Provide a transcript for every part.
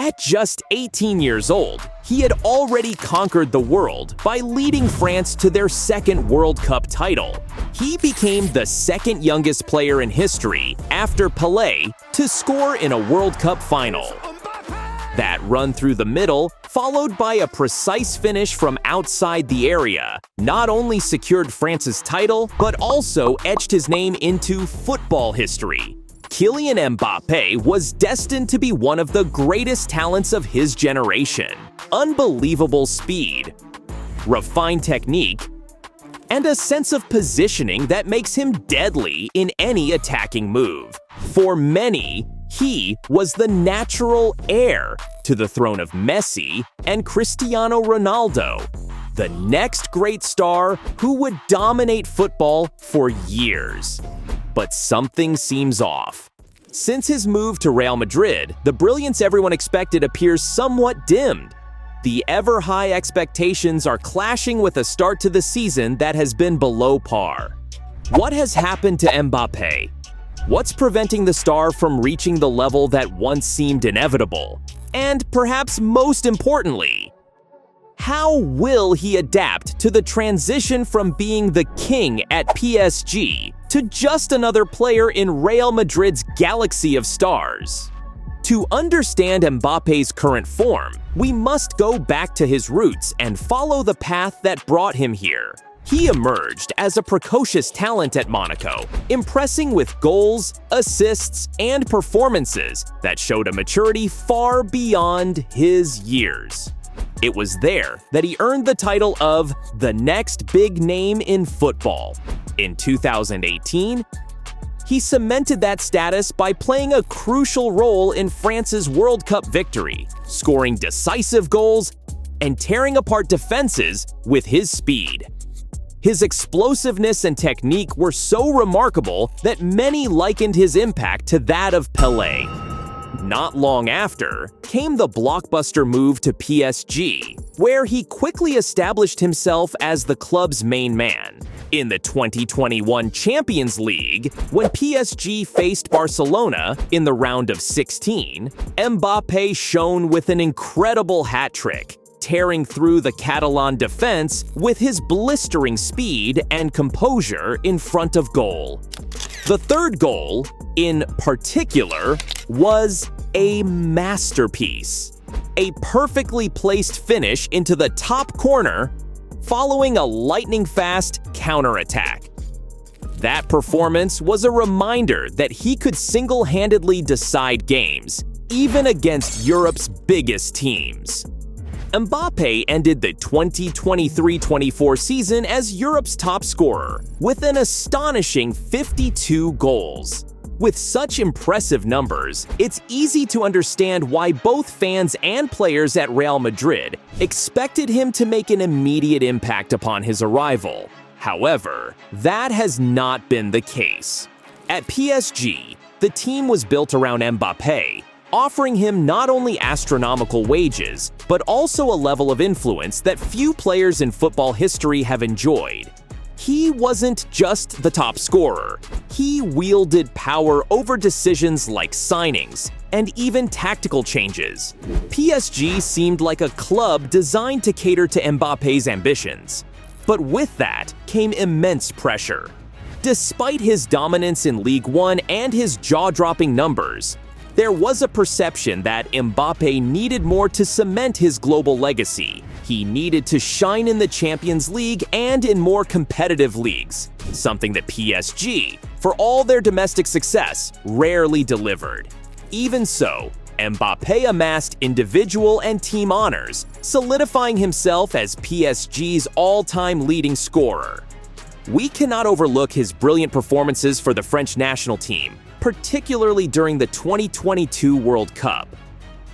At just 18 years old, he had already conquered the world by leading France to their second World Cup title. He became the second youngest player in history, after Pelé, to score in a World Cup final. That run through the middle, followed by a precise finish from outside the area, not only secured France's title, but also etched his name into football history. Kylian Mbappe was destined to be one of the greatest talents of his generation. Unbelievable speed, refined technique, and a sense of positioning that makes him deadly in any attacking move. For many, he was the natural heir to the throne of Messi and Cristiano Ronaldo, the next great star who would dominate football for years. But something seems off. Since his move to Real Madrid, the brilliance everyone expected appears somewhat dimmed. The ever-high expectations are clashing with a start to the season that has been below par. What has happened to Mbappe? What's preventing the star from reaching the level that once seemed inevitable? And perhaps most importantly, how will he adapt to the transition from being the king at PSG to just another player in Real Madrid's galaxy of stars? To understand Mbappe's current form, we must go back to his roots and follow the path that brought him here. He emerged as a precocious talent at Monaco, impressing with goals, assists, and performances that showed a maturity far beyond his years. It was there that he earned the title of the next big name in football. In 2018, he cemented that status by playing a crucial role in France's World Cup victory, scoring decisive goals and tearing apart defenses with his speed. His explosiveness and technique were so remarkable that many likened his impact to that of Pelé. Not long after came the blockbuster move to PSG, where he quickly established himself as the club's main man. In the 2021 Champions League, when PSG faced Barcelona in the round of 16, Mbappe shone with an incredible hat trick, tearing through the Catalan defense with his blistering speed and composure in front of goal. The third goal, in particular, was a masterpiece. A perfectly placed finish into the top corner following a lightning-fast counterattack. That performance was a reminder that he could single-handedly decide games, even against Europe's biggest teams. Mbappe ended the 2023-24 season as Europe's top scorer, with an astonishing 52 goals. With such impressive numbers, it's easy to understand why both fans and players at Real Madrid expected him to make an immediate impact upon his arrival. However, that has not been the case. At PSG, the team was built around Mbappe, offering him not only astronomical wages, but also a level of influence that few players in football history have enjoyed. He wasn't just the top scorer. He wielded power over decisions like signings and even tactical changes. PSG seemed like a club designed to cater to Mbappe's ambitions. But with that came immense pressure. Despite his dominance in Ligue 1 and his jaw-dropping numbers, there was a perception that Mbappe needed more to cement his global legacy. He needed to shine in the Champions League and in more competitive leagues, something that PSG, for all their domestic success, rarely delivered. Even so, Mbappe amassed individual and team honors, solidifying himself as PSG's all-time leading scorer. We cannot overlook his brilliant performances for the French national team, particularly during the 2022 World Cup.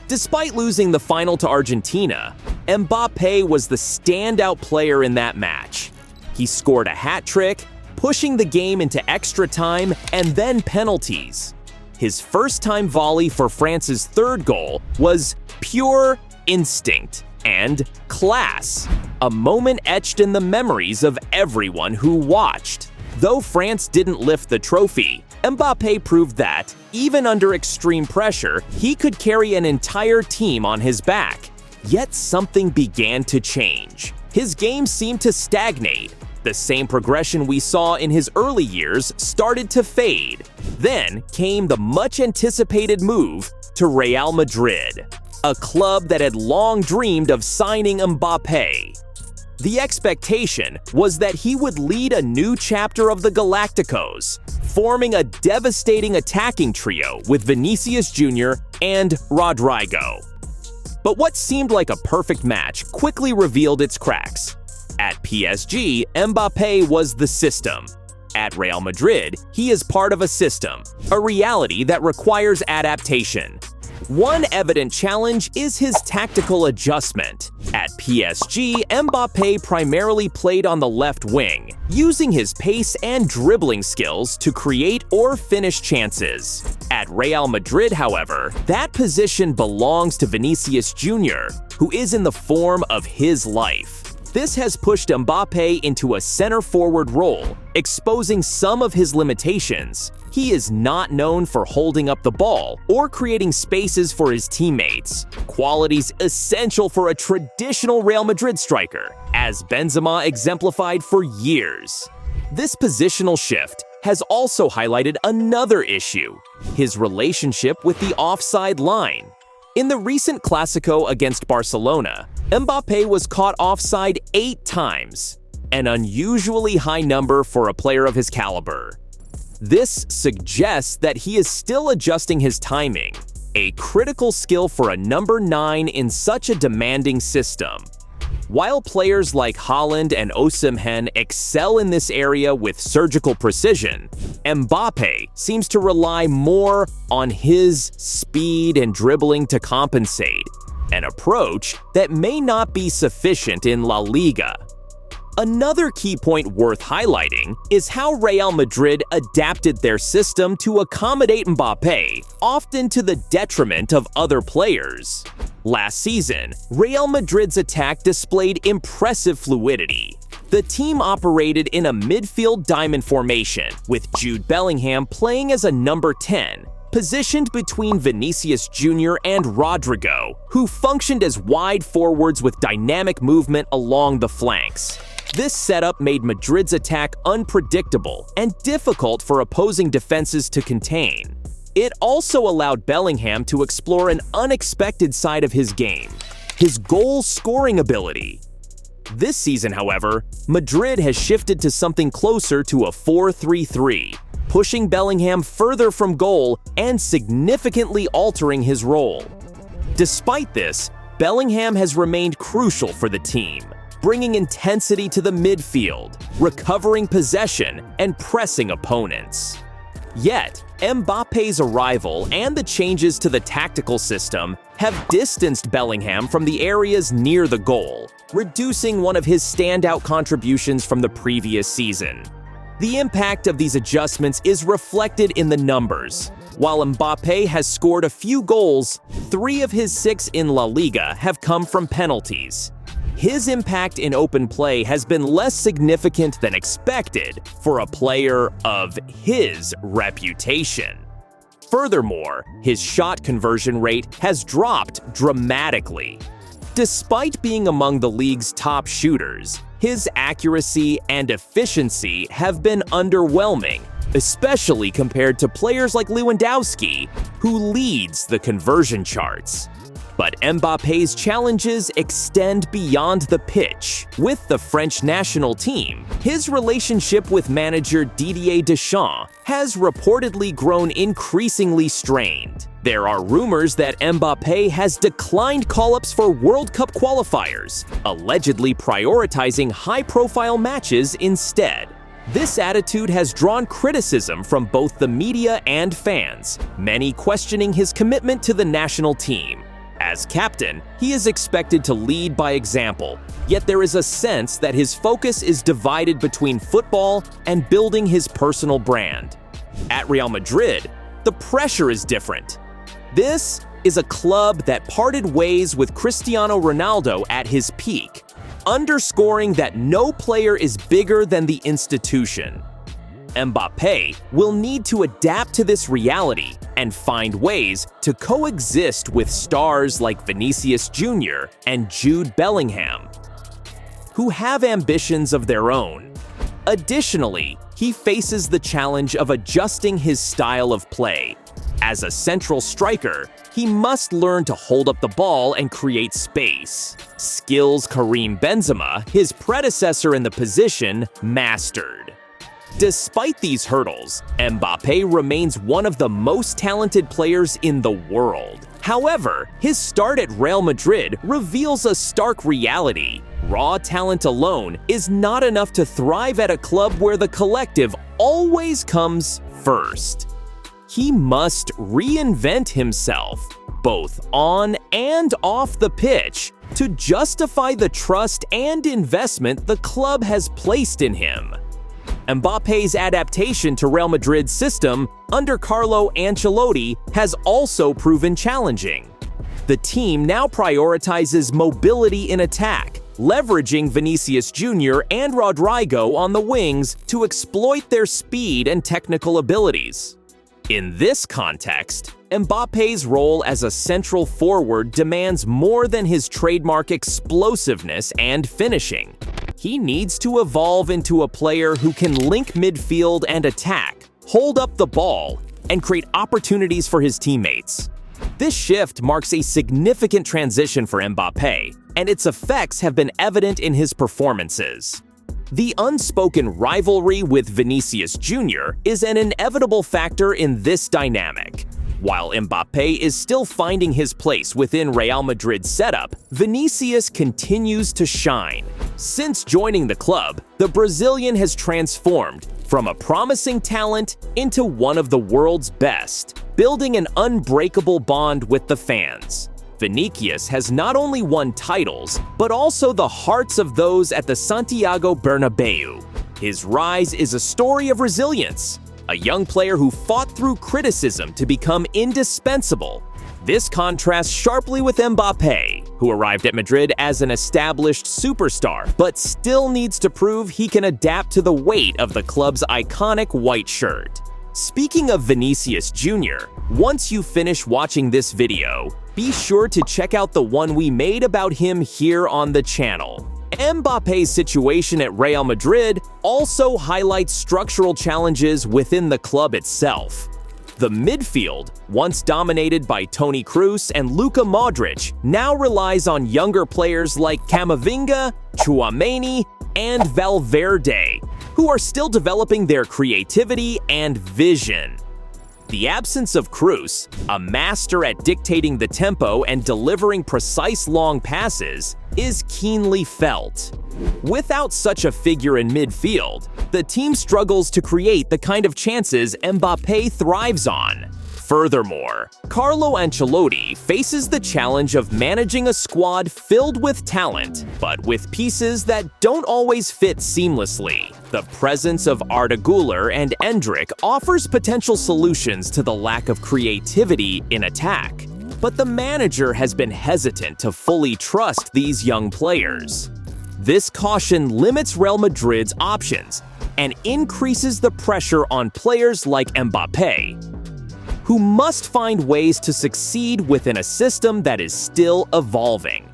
Despite losing the final to Argentina, Mbappe was the standout player in that match. He scored a hat trick, pushing the game into extra time and then penalties. His first-time volley for France's third goal was pure instinct and class, a moment etched in the memories of everyone who watched. Though France didn't lift the trophy, Mbappe proved that, even under extreme pressure, he could carry an entire team on his back. Yet something began to change. His game seemed to stagnate. The same progression we saw in his early years started to fade. Then came the much-anticipated move to Real Madrid, a club that had long dreamed of signing Mbappe. The expectation was that he would lead a new chapter of the Galacticos, forming a devastating attacking trio with Vinicius Jr. and Rodrygo. But what seemed like a perfect match quickly revealed its cracks. At PSG, Mbappe was the system. At Real Madrid, he is part of a system, a reality that requires adaptation. One evident challenge is his tactical adjustment. At PSG, Mbappe primarily played on the left wing, using his pace and dribbling skills to create or finish chances. At Real Madrid, however, that position belongs to Vinicius Jr., who is in the form of his life. This has pushed Mbappe into a center-forward role, exposing some of his limitations. He is not known for holding up the ball or creating spaces for his teammates, qualities essential for a traditional Real Madrid striker, as Benzema exemplified for years. This positional shift has also highlighted another issue: his relationship with the offside line. In the recent Clásico against Barcelona, Mbappe was caught offside 8 times, an unusually high number for a player of his caliber. This suggests that he is still adjusting his timing, a critical skill for a number 9 in such a demanding system. While players like Haaland and Osimhen excel in this area with surgical precision, Mbappe seems to rely more on his speed and dribbling to compensate, an approach that may not be sufficient in La Liga. Another key point worth highlighting is how Real Madrid adapted their system to accommodate Mbappe, often to the detriment of other players. Last season, Real Madrid's attack displayed impressive fluidity. The team operated in a midfield diamond formation, with Jude Bellingham playing as a number 10, positioned between Vinicius Jr. and Rodrygo, who functioned as wide forwards with dynamic movement along the flanks. This setup made Madrid's attack unpredictable and difficult for opposing defenses to contain. It also allowed Bellingham to explore an unexpected side of his game: his goal-scoring ability. This season, however, Madrid has shifted to something closer to a 4-3-3, pushing Bellingham further from goal and significantly altering his role. Despite this, Bellingham has remained crucial for the team, bringing intensity to the midfield, recovering possession, and pressing opponents. Yet, Mbappe's arrival and the changes to the tactical system have distanced Bellingham from the areas near the goal, reducing one of his standout contributions from the previous season. The impact of these adjustments is reflected in the numbers. While Mbappe has scored a few goals, 3 of his 6 in La Liga have come from penalties. His impact in open play has been less significant than expected for a player of his reputation. Furthermore, his shot conversion rate has dropped dramatically. Despite being among the league's top shooters, his accuracy and efficiency have been underwhelming, especially compared to players like Lewandowski, who leads the conversion charts. But Mbappe's challenges extend beyond the pitch. With the French national team, his relationship with manager Didier Deschamps has reportedly grown increasingly strained. There are rumors that Mbappe has declined call-ups for World Cup qualifiers, allegedly prioritizing high-profile matches instead. This attitude has drawn criticism from both the media and fans, many questioning his commitment to the national team. As captain, he is expected to lead by example, yet there is a sense that his focus is divided between football and building his personal brand. At Real Madrid, the pressure is different. This is a club that parted ways with Cristiano Ronaldo at his peak, underscoring that no player is bigger than the institution. Mbappe will need to adapt to this reality and find ways to coexist with stars like Vinicius Jr. and Jude Bellingham, who have ambitions of their own. Additionally, he faces the challenge of adjusting his style of play. As a central striker, he must learn to hold up the ball and create space. Skills Karim Benzema, his predecessor in the position, mastered. Despite these hurdles, Mbappe remains one of the most talented players in the world. However, his start at Real Madrid reveals a stark reality. Raw talent alone is not enough to thrive at a club where the collective always comes first. He must reinvent himself, both on and off the pitch, to justify the trust and investment the club has placed in him. Mbappe's adaptation to Real Madrid's system under Carlo Ancelotti has also proven challenging. The team now prioritizes mobility in attack, leveraging Vinicius Jr. and Rodrigo on the wings to exploit their speed and technical abilities. In this context, Mbappe's role as a central forward demands more than his trademark explosiveness and finishing. He needs to evolve into a player who can link midfield and attack, hold up the ball, and create opportunities for his teammates. This shift marks a significant transition for Mbappe, and its effects have been evident in his performances. The unspoken rivalry with Vinicius Jr. is an inevitable factor in this dynamic. While Mbappe is still finding his place within Real Madrid's setup, Vinicius continues to shine. Since joining the club, the Brazilian has transformed from a promising talent into one of the world's best, building an unbreakable bond with the fans. Vinicius has not only won titles, but also the hearts of those at the Santiago Bernabeu. His rise is a story of resilience, a young player who fought through criticism to become indispensable. This contrasts sharply with Mbappe, who arrived at Madrid as an established superstar, but still needs to prove he can adapt to the weight of the club's iconic white shirt. Speaking of Vinicius Jr., once you finish watching this video, be sure to check out the one we made about him here on the channel. Mbappe's situation at Real Madrid also highlights structural challenges within the club itself. The midfield, once dominated by Toni Kroos and Luka Modric, now relies on younger players like Camavinga, Tchouaméni, and Valverde, who are still developing their creativity and vision. The absence of Kroos, a master at dictating the tempo and delivering precise long passes, is keenly felt. Without such a figure in midfield, the team struggles to create the kind of chances Mbappe thrives on. Furthermore, Carlo Ancelotti faces the challenge of managing a squad filled with talent, but with pieces that don't always fit seamlessly. The presence of Arda Güler and Endrick offers potential solutions to the lack of creativity in attack, but the manager has been hesitant to fully trust these young players. This caution limits Real Madrid's options and increases the pressure on players like Mbappe, who must find ways to succeed within a system that is still evolving.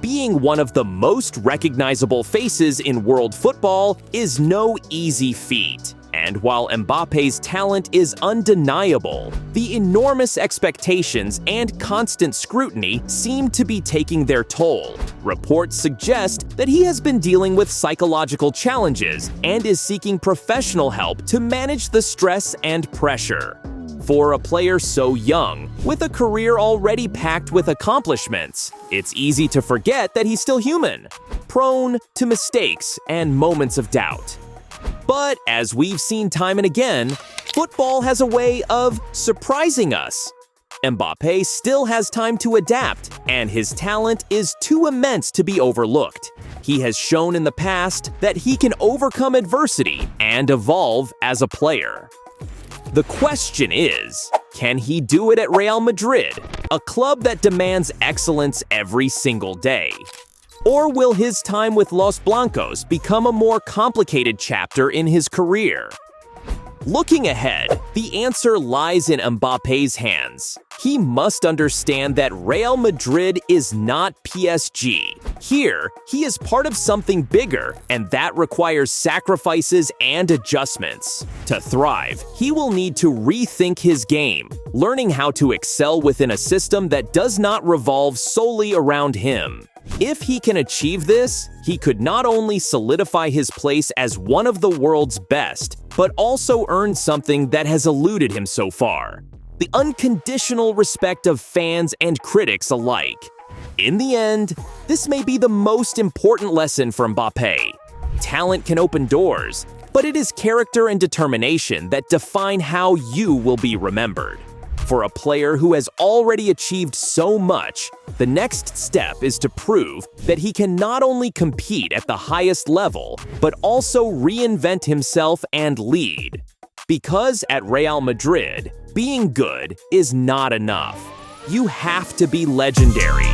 Being one of the most recognizable faces in world football is no easy feat. And while Mbappe's talent is undeniable, the enormous expectations and constant scrutiny seem to be taking their toll. Reports suggest that he has been dealing with psychological challenges and is seeking professional help to manage the stress and pressure. For a player so young, with a career already packed with accomplishments, it's easy to forget that he's still human, prone to mistakes and moments of doubt. But as we've seen time and again, football has a way of surprising us. Mbappe still has time to adapt, and his talent is too immense to be overlooked. He has shown in the past that he can overcome adversity and evolve as a player. The question is, can he do it at Real Madrid, a club that demands excellence every single day? Or will his time with Los Blancos become a more complicated chapter in his career? Looking ahead, the answer lies in Mbappe's hands. He must understand that Real Madrid is not PSG. Here, he is part of something bigger, and that requires sacrifices and adjustments. To thrive, he will need to rethink his game, learning how to excel within a system that does not revolve solely around him. If he can achieve this, he could not only solidify his place as one of the world's best, but also earn something that has eluded him so far: the unconditional respect of fans and critics alike. In the end, this may be the most important lesson for Mbappe. Talent can open doors, but it is character and determination that define how you will be remembered. For a player who has already achieved so much, the next step is to prove that he can not only compete at the highest level, but also reinvent himself and lead. Because at Real Madrid, being good is not enough. You have to be legendary.